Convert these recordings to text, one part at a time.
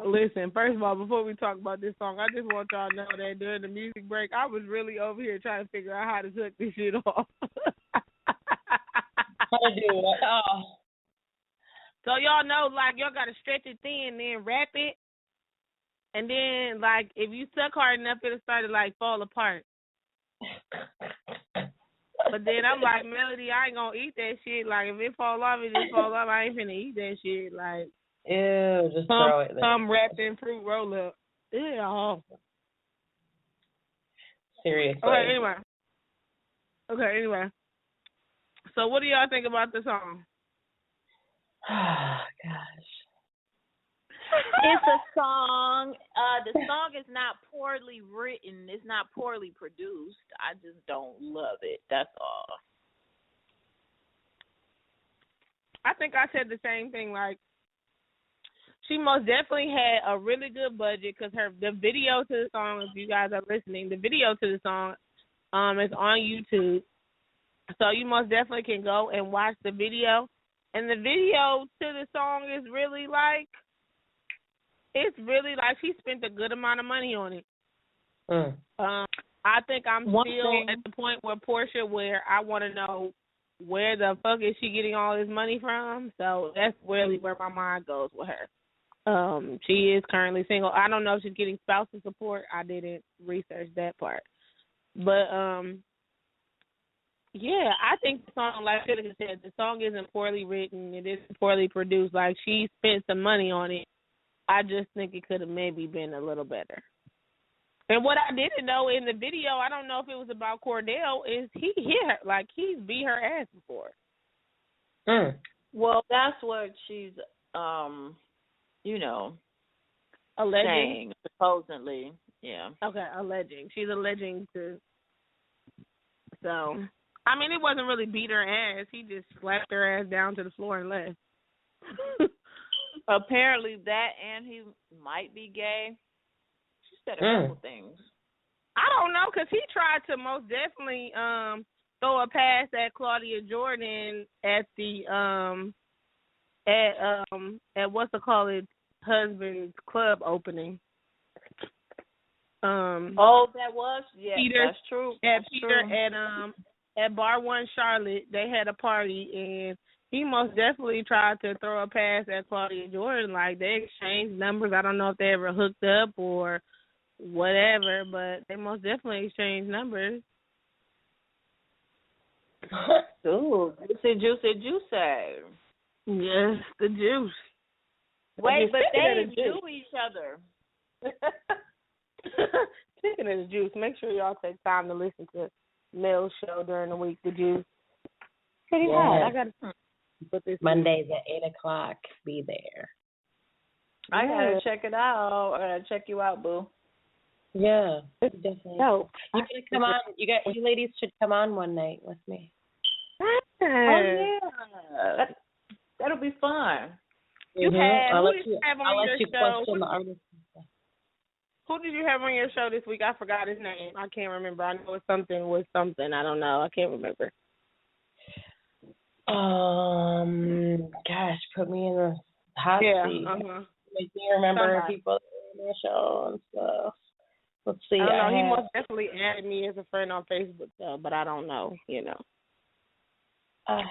Listen, first of all, before we talk about this song, I just want y'all to know that during the music break, I was really over here trying to figure out how to hook this shit off. How to do what? Oh. So y'all know, like, y'all got to stretch it thin, then wrap it. And then, like, if you suck hard enough, it'll start to, like, fall apart. But then I'm like, Melody, I ain't going to eat that shit. Like, if it fall off, it just fall off. I ain't finna eat that shit. Like, ew, just throw it there. Some wrapped in fruit roll up. Ew. Seriously. Okay, anyway. So what do y'all think about the song? Oh, gosh. It's a song. The song is not poorly written. It's not poorly produced. I just don't love it. That's all. I think I said the same thing. Like, she most definitely had a really good budget because the video to the song, if you guys are listening, the video to the song is on YouTube. So you most definitely can go and watch the video. And the video to the song is really like, it's really like she spent a good amount of money on it. I think I'm still at the point with Portia where I want to know where the fuck is she getting all this money from. So that's really where my mind goes with her. She is currently single. I don't know if she's getting spousal support. I didn't research that part. But, yeah, I think the song, like Philip said, the song isn't poorly written. It isn't poorly produced. Like, she spent some money on it. I just think it could have maybe been a little better. And what I didn't know in the video, I don't know if it was about Cordell, is he hit her. Like, he's beat her ass before. Well, that's what she's, alleging. Saying, supposedly. Yeah. Okay, alleging. She's alleging to. So, I mean, it wasn't really beat her ass. He just slapped her ass down to the floor and left. Apparently that, and he might be gay. She said a couple things. I don't know, because he tried to most definitely throw a pass at Claudia Jordan at the at what's it called, it husband's club opening. That was Peter, that's true. At Bar One Charlotte, they had a party, and he most definitely tried to throw a pass at Claudia Jordan. Like, they exchanged numbers. I don't know if they ever hooked up or whatever, but they most definitely exchanged numbers. Ooh, juicy. Yes, the juice. Wait, but they knew each other. Speaking of the juice, make sure y'all take time to listen to Mel's show during the week, The Juice. Pretty hard. I got to put this Mondays at 8:00. Be there. I gotta check it out. I gotta check you out, boo. Yeah, definitely. No, you can come on. You ladies should come on one night with me. Oh yeah, that'll be fun. I'll let you question the artist. Who did you have on your show this week? I forgot his name. I can't remember. I know it's something with something. I don't know. I can't remember. Gosh, put me in the hot seat. Make me remember people on my show and stuff. Let's see. I don't know. He most definitely added me as a friend on Facebook, though, but I don't know. I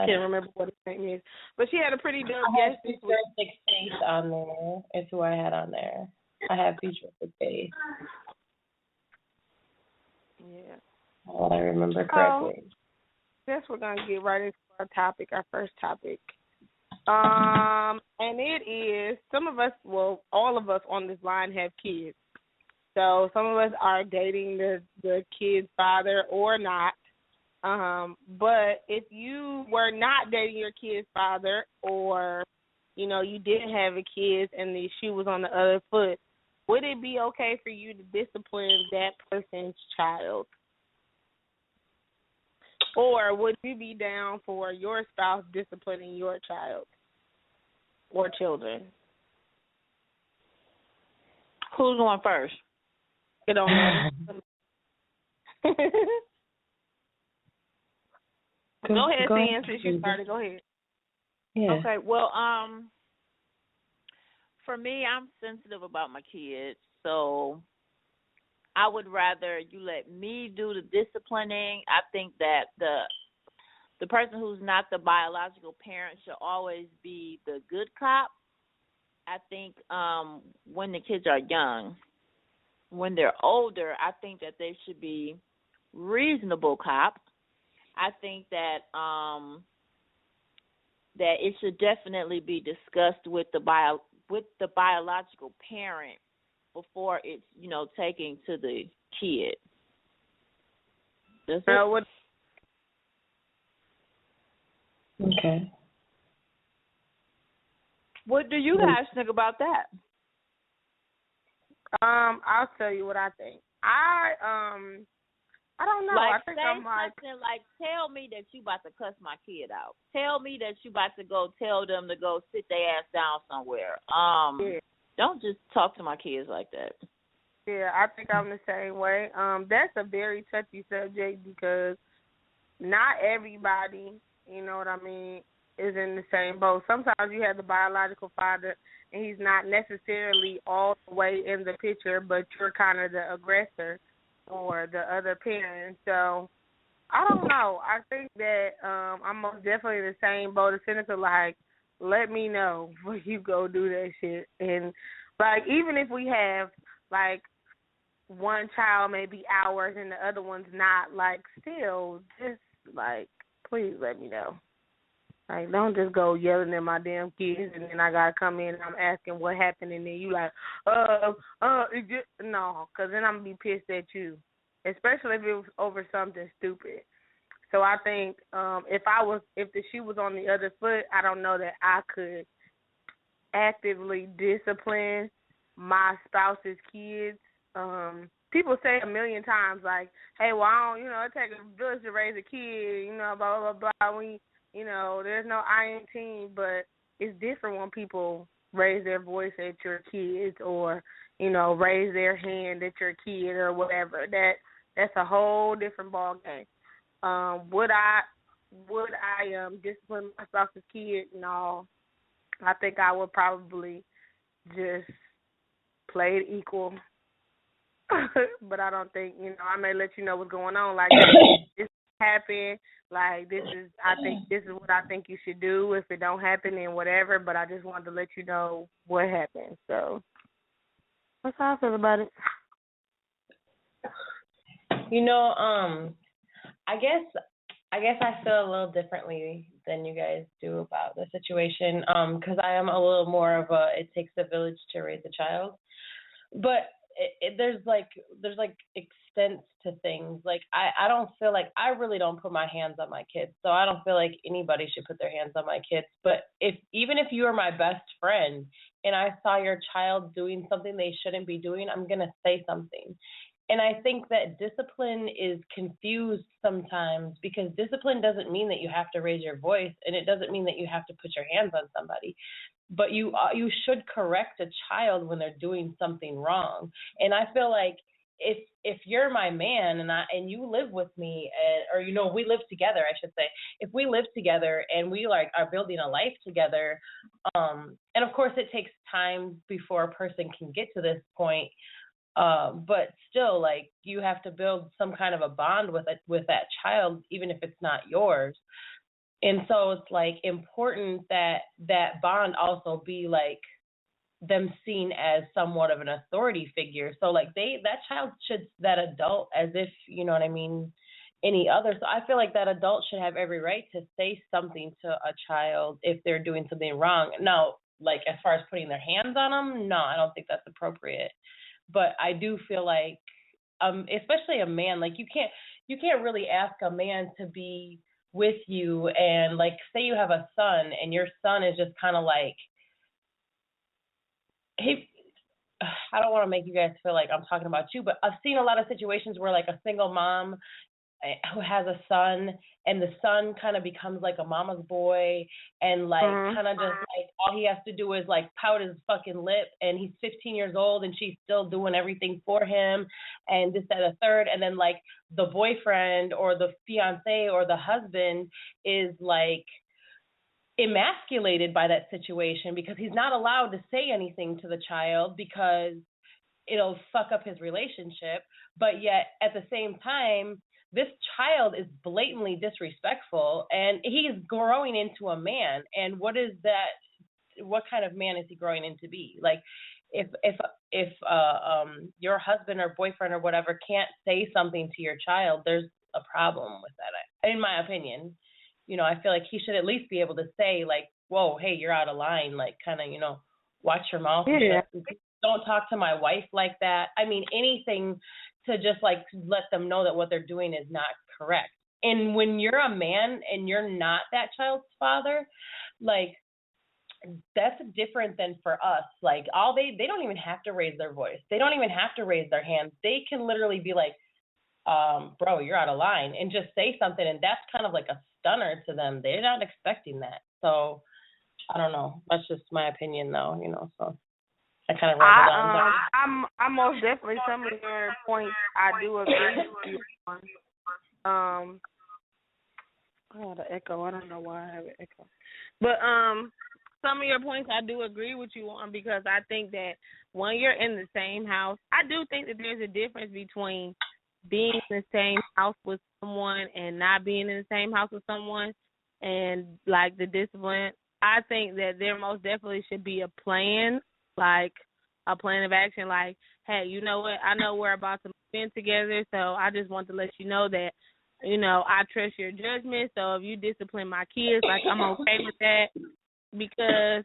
can't remember what his name is. But she had a pretty dope guest this week. Face on there. It's who I had on there. I have futuristic face. Yeah. Oh, I remember correctly. Guess we're gonna get right into our topic, our first topic. And it is all of us on this line have kids. So some of us are dating the kid's father or not. But if you were not dating your kid's father, or you didn't have a kid and the shoe was on the other foot, would it be okay for you to discipline that person's child? Or would you be down for your spouse disciplining your child or children? Who's going first? It don't matter. Go ahead, Sam, since you started. Go ahead. Yeah. Okay, well, for me, I'm sensitive about my kids, so I would rather you let me do the disciplining. I think that the person who's not the biological parent should always be the good cop. I think when the kids are young, when they're older, I think that they should be reasonable cops. I think that that it should definitely be discussed with the biological parent before it's, taken to the kid. Okay. What do you guys think about that? I'll tell you what I think. I don't know. I think I'm like, tell me that you about to cuss my kid out. Tell me that you about to go tell them to go sit their ass down somewhere. Yeah. Don't just talk to my kids like that. Yeah, I think I'm the same way. That's a very touchy subject because not everybody, you know what I mean, is in the same boat. Sometimes you have the biological father and he's not necessarily all the way in the picture, but you're kind of the aggressor or the other parent. So I don't know. I think that I'm most definitely in the same boat as Seneca. Like, let me know before you go do that shit. And like, even if we have like one child maybe ours and the other one's not, like, still just like, please let me know. Like, don't just go yelling at my damn kids and then I gotta come in and I'm asking what happened and then you like, no, because then I'm gonna be pissed at you, especially if it was over something stupid. So I think if the shoe was on the other foot, I don't know that I could actively discipline my spouse's kids. People say a million times like, hey, well, I don't, it takes a village to raise a kid, blah, blah, blah, blah. There's no I in team, but it's different when people raise their voice at your kids or, raise their hand at your kid or whatever. That's a whole different ball game. Would I discipline my spouse's kid? No. I think I would probably just play it equal. But I don't think, I may let you know what's going on. Like, this happened. Like, this is what I think you should do. If it don't happen, then whatever. But I just wanted to let you know what happened. So that's how I feel about it. I guess I feel a little differently than you guys do about the situation. Because I am a little more of a it takes a village to raise a child, but there's extents to things. Like I don't feel like I really don't put my hands on my kids, so I don't feel like anybody should put their hands on my kids. But even if you are my best friend and I saw your child doing something they shouldn't be doing, I'm gonna say something. And I think that discipline is confused sometimes because discipline doesn't mean that you have to raise your voice, and it doesn't mean that you have to put your hands on somebody. But you should correct a child when they're doing something wrong. And I feel like if you're my man and you live with me, or we live together, I should say, if we live together and we are building a life together, and of course it takes time before a person can get to this point. But still, you have to build some kind of a bond with that child, even if it's not yours. And so it's important that that bond also be them seen as somewhat of an authority figure. So that child should that adult as if, you know what I mean, any other. So I feel like that adult should have every right to say something to a child if they're doing something wrong. Now, as far as putting their hands on them, no, I don't think that's appropriate. But I do feel like, especially a man, you can't really ask a man to be with you and say you have a son and your son is just kind of I don't want to make you guys feel like I'm talking about you, but I've seen a lot of situations where a single mom who has a son and the son kind of becomes a mama's boy and kind of just all he has to do is pout his fucking lip and he's 15 years old and she's still doing everything for him and this, that, a third. And then the boyfriend or the fiance or the husband is emasculated by that situation because he's not allowed to say anything to the child because it'll fuck up his relationship. But yet at the same time, this child is blatantly disrespectful and he's growing into a man. And what is that? What kind of man is he growing into be? Like if your husband or boyfriend or whatever can't say something to your child, there's a problem with that, in my opinion. You know, I feel like he should at least be able to say, like, whoa, hey, you're out of line, like, kind of, you know, watch your mouth. Yeah. Don't talk to my wife like that. I mean, anything to just, like, let them know that what they're doing is not correct. And when you're a man and you're not that child's father, like, that's different than for us. Like, they don't even have to raise their voice. They don't even have to raise their hands. They can literally be like, bro, you're out of line, and just say something, and that's kind of like a stunner to them. They're not expecting that. So I don't know. That's just my opinion, though. You know, so I kind of rambled on. I'm most definitely, some of your points I do agree with you on. I got an echo. I don't know why I have an echo, but some of your points I do agree with you on, because I think that when you're in the same house, I do think that there's a difference between being in the same house with someone and not being in the same house with someone, and like the discipline. I think that there most definitely should be a plan, like a plan of action, like, hey, you know what, I know we're about to move in together, so I just want to let you know that, you know, I trust your judgment, so if you discipline my kids, like, I'm okay with that, because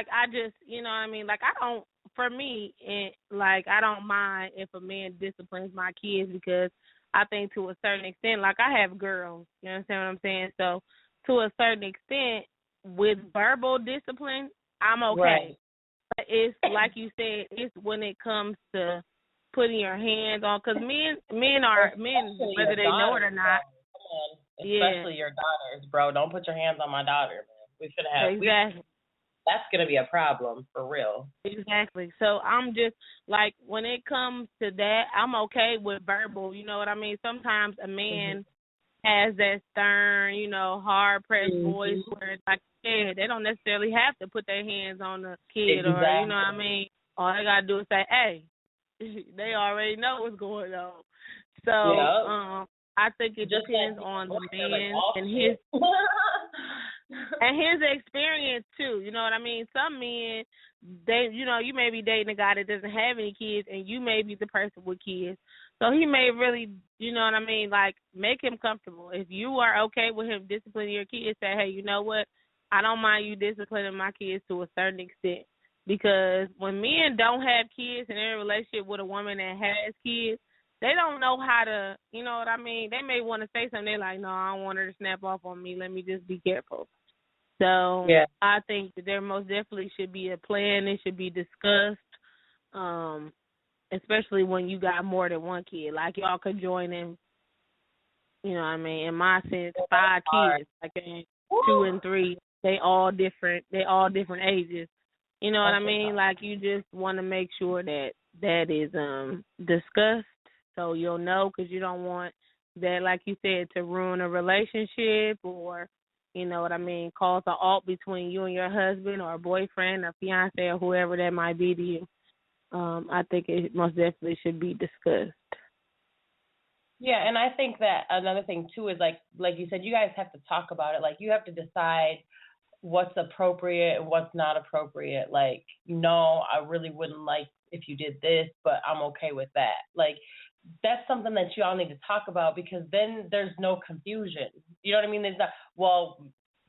I just, you know what I mean, like, for me, like, I don't mind if a man disciplines my kids, because I think to a certain extent, like, I have girls, you understand what I'm saying? So to a certain extent, with verbal discipline, I'm okay. Right. But it's like you said, it's when it comes to putting your hands on, because men, whether they know it or not. Especially your daughters, bro. Don't put your hands on my daughter, man. We should have. Exactly. That's going to be a problem, for real. Exactly. So I'm just, like, when it comes to that, I'm okay with verbal, you know what I mean? Sometimes a man has that stern, you know, hard-pressed voice where, like you said, they don't necessarily have to put their hands on the kid, or, you know what I mean? All they got to do is say, hey. They already know what's going on. So I think it depends on the man and his and his experience too. You know what I mean? Some men, they, you know, you may be dating a guy that doesn't have any kids, and you may be the person with kids. So he may really, you know what I mean, like, make him comfortable. If you are okay with him disciplining your kids, say, hey, you know what? I don't mind you disciplining my kids to a certain extent. Because when men don't have kids and they're in a relationship with a woman that has kids, they don't know how to, you know what I mean? They may want to say something. They're like, no, I don't want her to snap off on me. Let me just be careful. So I think that there most definitely should be a plan. It should be discussed, especially when you got more than one kid. Like, y'all could join in, you know what I mean? In my sense, 5 kids, like 2 and 3. They all different ages. You know what I mean? Like, you just want to make sure that is discussed, so you'll know, because you don't want that, like you said, to ruin a relationship, or, you know what I mean, cause an alt between you and your husband or a boyfriend or fiance or whoever that might be to you. I think it most definitely should be discussed. Yeah, and I think that another thing, too, is, like you said, you guys have to talk about it. Like, you have to decide what's appropriate and what's not appropriate. Like, no, I really wouldn't like if you did this, but I'm okay with that. Like, that's something that you all need to talk about, because then there's no confusion. You know what I mean? There's not, well,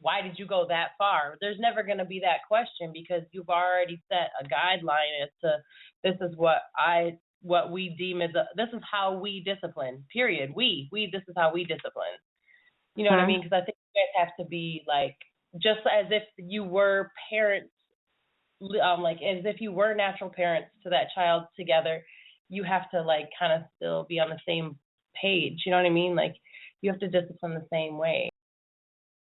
why did you go that far? There's never going to be that question, because you've already set a guideline as to, this is what we deem as this is how we discipline, period. This is how we discipline. You know what I mean? Because I think you guys have to be, like, just as if you were parents, like, as if you were natural parents to that child together, you have to, like, kind of still be on the same page. You know what I mean? Like, you have to discipline the same way.